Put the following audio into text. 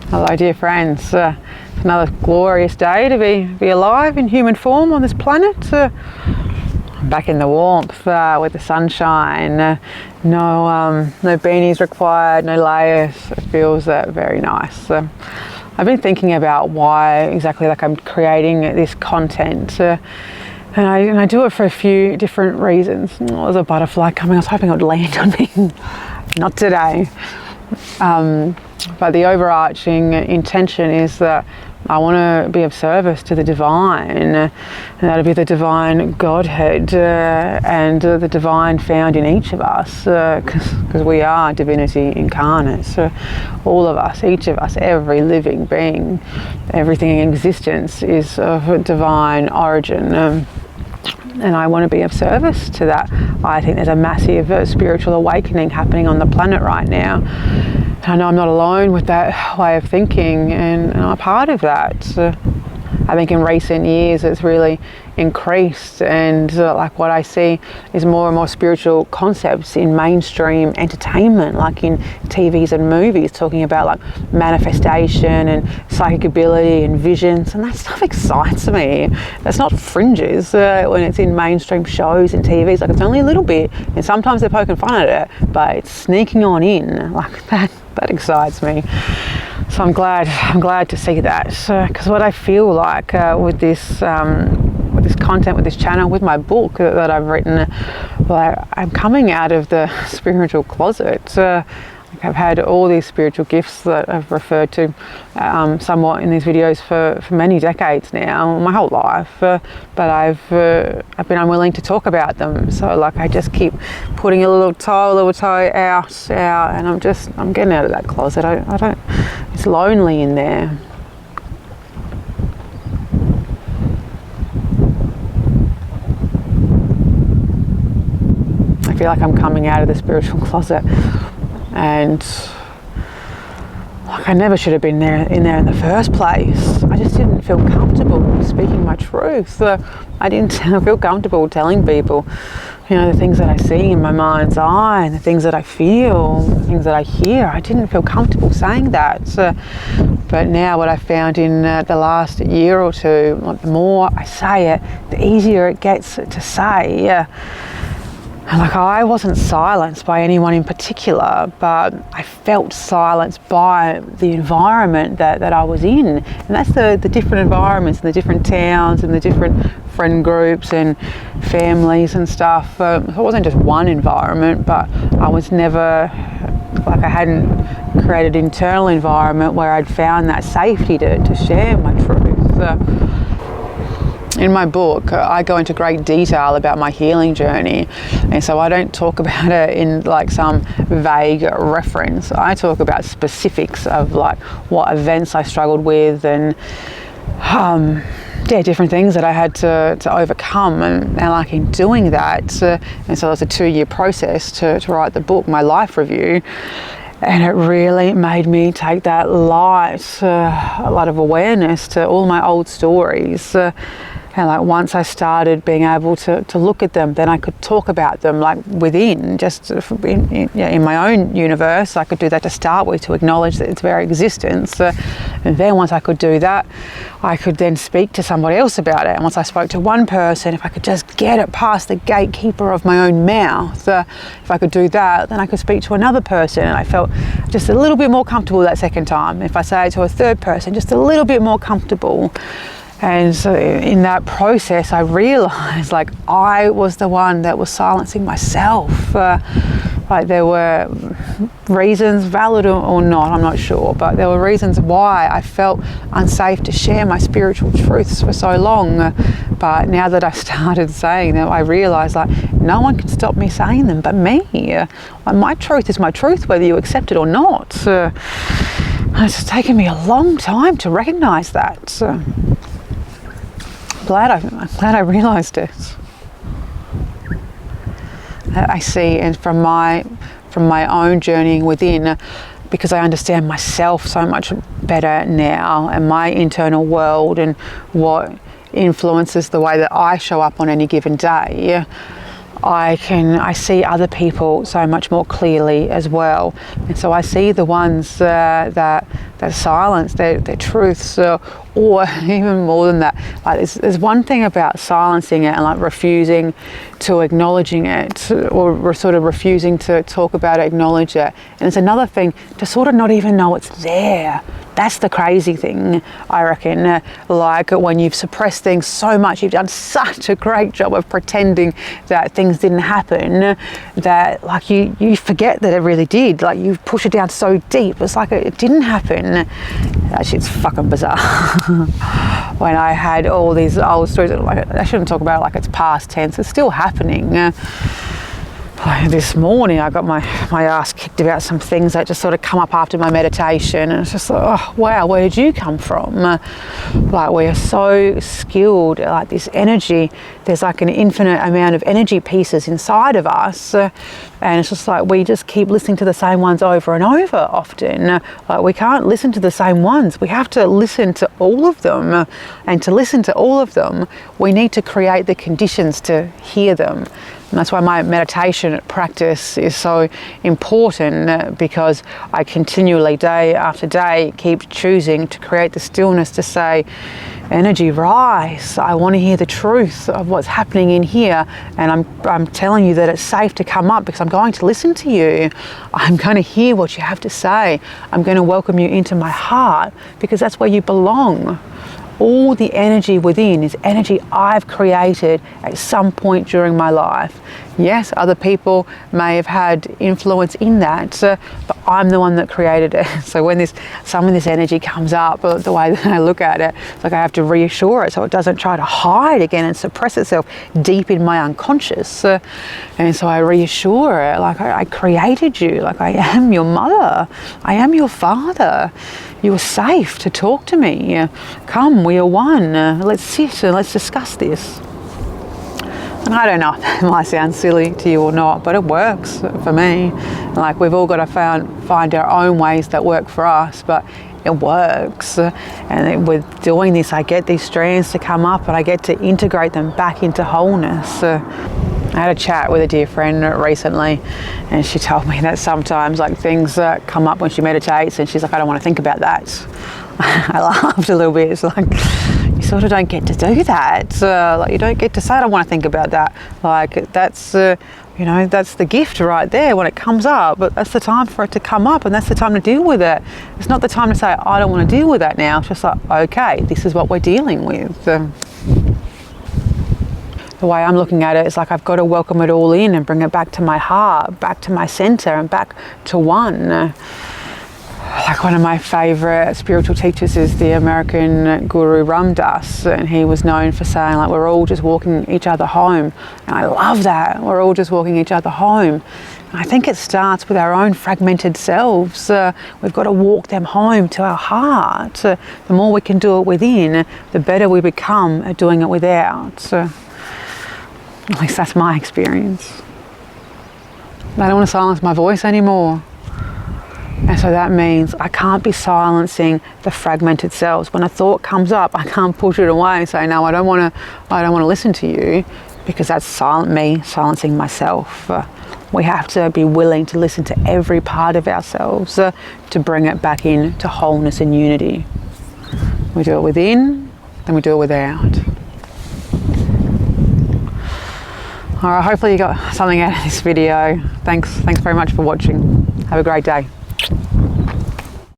Hello dear friends, another glorious day to be alive in human form on this planet. Back in the warmth with the sunshine, no beanies required, no layers. It feels very nice. I've been thinking about why exactly I'm creating this content. And I do it for a few different reasons. There's a butterfly coming. I was hoping it would land on me. Not today. But the overarching intention is that I want to be of service to the divine, and that'll be the divine Godhead and the divine found in each of us, because we are divinity incarnate. So all of us, each of us, every living being, everything in existence is of divine origin. And I want to be of service to that. I think there's a massive spiritual awakening happening on the planet right now. I know I'm not alone with that way of thinking, and I'm part of that. I think in recent years it's really increased, and what I see is more and more spiritual concepts in mainstream entertainment, like in TVs and movies, talking about manifestation and psychic ability and visions, and that stuff excites me. That's not fringes when it's in mainstream shows and TVs. It's only a little bit, and sometimes they're poking fun at it, but it's sneaking on in like that. That excites me. So I'm glad to see that, because what I feel like with this content, with this channel, with my book that I've written, I'm coming out of the spiritual closet. I've had all these spiritual gifts that I've referred to somewhat in these videos for many decades now, my whole life, but I've been unwilling to talk about them. So I just keep putting a little toe out, and I'm getting out of that closet. I don't. It's lonely in there. I feel like I'm coming out of the spiritual closet, and I never should have been in there in the first place. I just didn't feel comfortable speaking my truth. I didn't feel comfortable telling people, the things that I see in my mind's eye, and the things that I feel, the things that I hear. I didn't feel comfortable saying that. But now what I found in the last year or two, the more I say it, the easier it gets to say. And I wasn't silenced by anyone in particular, but I felt silenced by the environment that I was in. And that's the different environments and the different towns and the different friend groups and families and stuff. So it wasn't just one environment, but I was never, I hadn't created an internal environment where I'd found that safety to share my truth. In my book, I go into great detail about my healing journey, and so I don't talk about it in some vague reference. I talk about specifics of what events I struggled with, and different things that I had to overcome, and in doing that, and so it was a 2-year process to write the book, my life review. And it really made me take that light, a lot of awareness to all my old stories. And once I started being able to look at them, then I could talk about them within, just in my own universe. I could do that to start with, to acknowledge its very existence. And then once I could do that, I could then speak to somebody else about it. And once I spoke to one person, if I could just get it past the gatekeeper of my own mouth, if I could do that, then I could speak to another person. And I felt just a little bit more comfortable that second time. If I say it to a third person, just a little bit more comfortable. And so in that process, I realized I was the one that was silencing myself. There were reasons, valid or not, I'm not sure, but there were reasons why I felt unsafe to share my spiritual truths for so long. But now that I started saying them, I realized no one can stop me saying them but me. My truth is my truth, whether you accept it or not. It's taken me a long time to recognize that. I'm glad I realised it. I see, and from my own journeying within, because I understand myself so much better now, and my internal world, and what influences the way that I show up on any given day. I see other people so much more clearly as well. And so I see the ones that silence their truths, or even more than that. Like there's one thing about silencing it and like refusing to acknowledging it, or sort of refusing to talk about it, acknowledge it. And it's another thing to sort of not even know it's there. That's the crazy thing, I reckon. Like when you've suppressed things so much, you've done such a great job of pretending that things didn't happen, that like you forget that it really did. Like you push it down so deep, it's like it didn't happen. That shit's fucking bizarre. When I had all these old stories, like I shouldn't talk about it like it's past tense, it's still happening. This morning I got my ass kicked about some things that just sort of come up after my meditation, and it's just like, oh wow, where did you come from? Like we are so skilled, like this energy, there's like an infinite amount of energy pieces inside of us, and it's just like we just keep listening to the same ones over and over often. Like we can't listen to the same ones, we have to listen to all of them, and to listen to all of them we need to create the conditions to hear them. And that's why my meditation practice is so important, because I continually, day after day, keep choosing to create the stillness to say, energy, rise. I want to hear the truth of what's happening in here, and I'm telling you that it's safe to come up, because I'm going to listen to you. I'm going to hear what you have to say. I'm going to welcome you into my heart, because that's where you belong. All the energy within is energy I've created at some point during my life. Yes, other people may have had influence in that, but I'm the one that created it. So when some of this energy comes up, the way that I look at it, it's like I have to reassure it so it doesn't try to hide again and suppress itself deep in my unconscious. And so I reassure it, like I created you, like I am your mother, I am your father. You are safe to talk to me. Come, we are one. Let's sit and let's discuss this. And I don't know if that might sound silly to you or not, but it works for me. Like we've all got to find our own ways that work for us, but it works. And with doing this, I get these strands to come up and I get to integrate them back into wholeness. I had a chat with a dear friend recently, and she told me that sometimes like things come up when she meditates, and she's like, I don't want to think about that. I laughed a little bit. It's like, you sort of don't get to do that. Like you don't get to say, I don't want to think about that. Like that's, that's the gift right there when it comes up, but that's the time for it to come up, and that's the time to deal with it. It's not the time to say, I don't want to deal with that now. It's just like, okay, this is what we're dealing with. The way I'm looking at it is like I've got to welcome it all in and bring it back to my heart, back to my center, and back to one. Like one of my favorite spiritual teachers is the American guru Ram Dass, and he was known for saying like we're all just walking each other home. And I love that. We're all just walking each other home. And I think it starts with our own fragmented selves. We've got to walk them home to our heart. The more we can do it within, the better we become at doing it without. At least that's my experience. I don't want to silence my voice anymore. And so that means I can't be silencing the fragmented selves. When a thought comes up, I can't push it away and say, no, I don't want to listen to you, because that's silencing myself. We have to be willing to listen to every part of ourselves to bring it back into wholeness and unity. We do it within, then we do it without. All right, hopefully you got something out of this video. Thanks very much for watching. Have a great day.